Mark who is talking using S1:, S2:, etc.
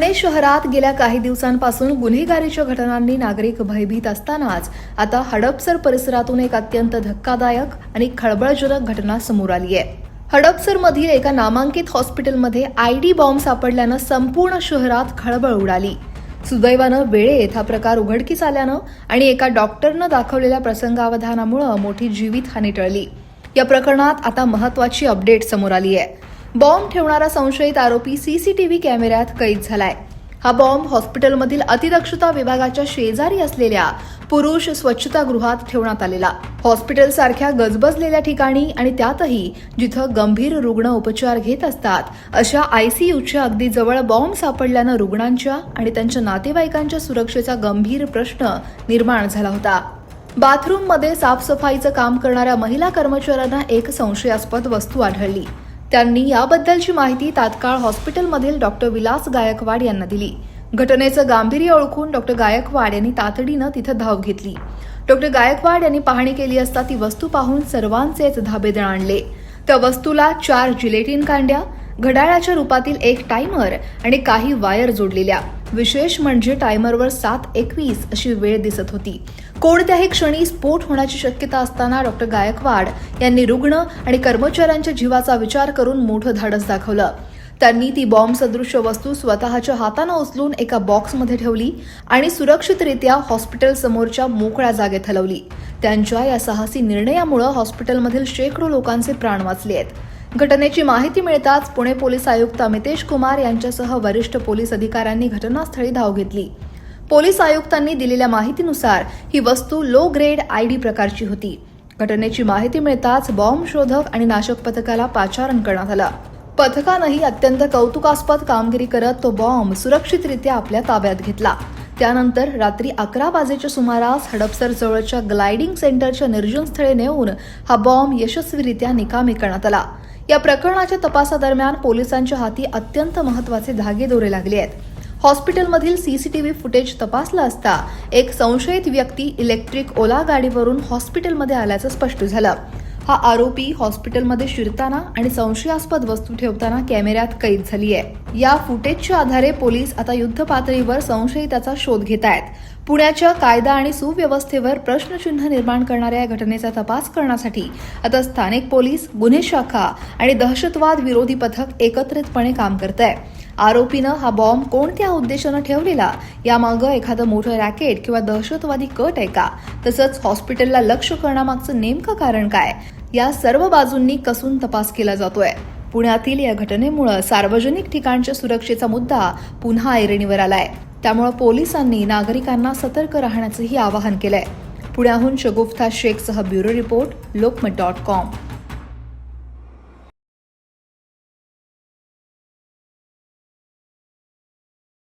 S1: पुणे शहरात गेल्या काही दिवसांपासून गुन्हेगारीच्या घटनांनी नागरिक भयभीत असतानाच आता हडपसर परिसरातून एक अत्यंत धक्कादायक आणि खळबळजनक घटना समोर आली आहे. हडपसरमधील एका नामांकित हॉस्पिटलमध्ये आयडी बॉम्ब सापडल्यानं संपूर्ण शहरात खळबळ उडाली. सुदैवानं वेळेत हा प्रकार उघडकीस आल्यानं आणि एका डॉक्टरनं दाखवलेल्या प्रसंगावधानामुळे मोठी जीवितहानी टळली. या प्रकरणात आता महत्त्वाची अपडेट समोर आली आहे. बॉम्ब ठेवणारा संशयित आरोपी सीसीटीव्ही कॅमेऱ्यात कैद झालाय. हा बॉम्ब हॉस्पिटलमधील अतिदक्षता विभागाच्या शेजारी असलेल्या पुरुष स्वच्छतागृहात ठेवण्यात आलेला. हॉस्पिटलसारख्या गजबजलेल्या ठिकाणी आणि त्यातही जिथं गंभीर रुग्ण उपचार घेत असतात अशा आयसीयूच्या अगदी जवळ बॉम्ब सापडल्यानं रुग्णांच्या आणि त्यांच्या नातेवाईकांच्या सुरक्षेचा गंभीर प्रश्न निर्माण झाला होता. बाथरूममध्ये साफसफाईचं काम करणाऱ्या महिला कर्मचाऱ्यांना एक संशयास्पद वस्तू आढळली. त्यांनी याबद्दलची माहिती तात्काळ हॉस्पिटलमधील डॉक्टर विलास गायकवाड यांना दिली. घटनेचं गांभीर्य ओळखून डॉक्टर गायकवाड यांनी तातडीनं तिथं धाव घेतली. डॉक्टर गायकवाड यांनी पाहणी केली असता ती वस्तू पाहून सर्वांचेच धाबे आणले. त्या वस्तूला 4 जिलेटिन कांड्या, घड्याळाच्या रूपातील एक टायमर आणि काही वायर जोडलेल्या. विशेष म्हणजे टायमरवर 7:21 अशी वेळ दिसत होती. कोणत्याही क्षणी स्फोट होण्याची शक्यता असताना डॉक्टर गायकवाड यांनी रुग्ण आणि कर्मचाऱ्यांच्या जीवाचा विचार करून मोठं धाडस दाखवलं. त्यांनी ती बॉम्ब सदृश्य वस्तू स्वतःच्या हातानं उचलून एका बॉक्समध्ये ठेवली आणि सुरक्षितरित्या हॉस्पिटल समोरच्या मोकळ्या जागेत हलवली. त्यांच्या या साहसी निर्णयामुळे हॉस्पिटलमधील शेकडो लोकांचे प्राण वाचले आहेत. घटनेची माहिती मिळताच पुणे पोलीस आयुक्त अमितेश कुमार यांच्यासह वरिष्ठ पोलीस अधिकाऱ्यांनी घटनास्थळी धाव घेतली. पोलीस आयुक्तांनी दिलेल्या माहितीनुसार ही वस्तू लो ग्रेड आयडी प्रकारची होती. घटनेची माहिती मिळताच बॉम्ब शोधक आणि नाशक पथकाला पाचारण करण्यात आलं. पथकानंही अत्यंत कौतुकास्पद कामगिरी करत तो बॉम्ब सुरक्षितरित्या आपल्या ताब्यात घेतला. त्यानंतर रात्री 11 वाजेच्या सुमारास हडपसर जवळच्या ग्लायडिंग सेंटरच्या निर्जन स्थळी नेऊन हा बॉम्ब यशस्वीरित्या निकामी करण्यात आला. या प्रकरणाच्या तपासादरम्यान पोलिसांच्या हाती अत्यंत महत्त्वाचे धागेदोरे लागले आहेत. हॉस्पिटलमधील सीसीटीव्ही फुटेज तपासलं असता एक संशयित व्यक्ती इलेक्ट्रिक ओला गाडीवरून हॉस्पिटलमध्ये आल्याचं स्पष्ट झालं. हा आरोपी हॉस्पिटलमध्ये शिरताना आणि संशयास्पद वस्तू ठेवताना कॅमेऱ्यात कैद झाली आहे. या फुटेजच्या आधारे पोलीस आता युद्ध पातळीवर संशयिताचा शोध घेत आहेत. पुण्याच्या कायदा आणि सुव्यवस्थेवर प्रश्नचिन्ह निर्माण करणाऱ्या या घटनेचा तपास करण्यासाठी आता स्थानिक पोलीस, गुन्हे शाखा आणि दहशतवाद विरोधी पथक एकत्रितपणे काम करत आहे. आरोपीनं हा बॉम्ब कोणत्या उद्देशानं ठेवलेला, यामागं एखादं मोठं रॅकेट किंवा दहशतवादी कट आहे का, तसंच हॉस्पिटलला लक्ष्य करण्यामागचं नेमकं कारण काय, या सर्व बाजूंनी कसून तपास केला जातोय. पुण्यातील या घटनेमुळे सार्वजनिक ठिकाणच्या सुरक्षेचा मुद्दा पुन्हा ऐरणीवर आलाय. त्यामुळे पोलिसांनी नागरिकांना सतर्क राहण्याचंही आवाहन केलंय. पुण्याहून शगुफ्ता शेखसह ब्युरो रिपोर्ट, लोकमत.com.